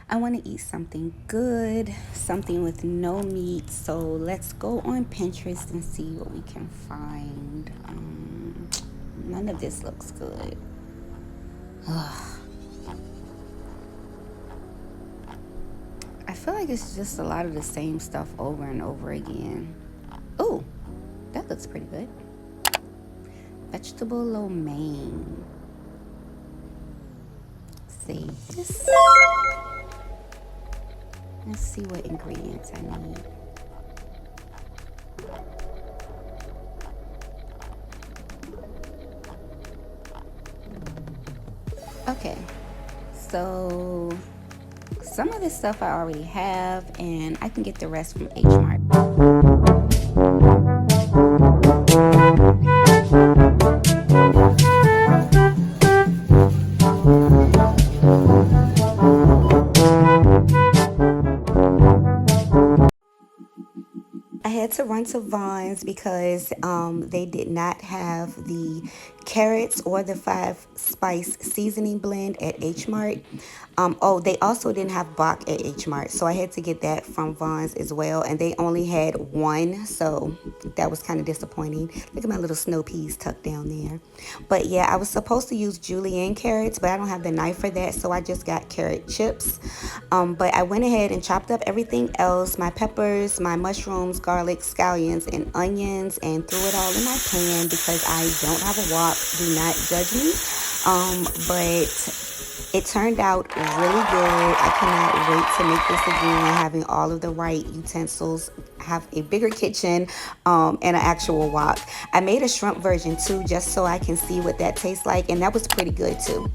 I want to eat something good, something with no meat. So let's go on Pinterest and see what we can find. None of this looks good. I feel like it's just a lot of the same stuff over and over again. Ooh, that looks pretty good. Vegetable lo mein. Save this. Let's see what ingredients I need. Okay, so some of this stuff I already have, and I can get the rest from H Mart. I had to run to Vons because they did not have the carrots or the 5 spice seasoning blend at H Mart. Oh, they also didn't have bok at H Mart, so I had to get that from Vons as well, and they only had one, so that was kind of disappointing. Look at my little snow peas tucked down there. But yeah, I was supposed to use julienne carrots, but I don't have the knife for that, so I just got carrot chips. But I went ahead and chopped up everything else, my peppers, my mushrooms, garlic, scallions, and onions, and threw it all in my pan because I don't have a wok. Do not judge me. But it turned out really good. I cannot wait to make this again, having all of the right utensils, have a bigger kitchen, and an actual wok. I made a shrimp version too, just so I can see what that tastes like, and that was pretty good too.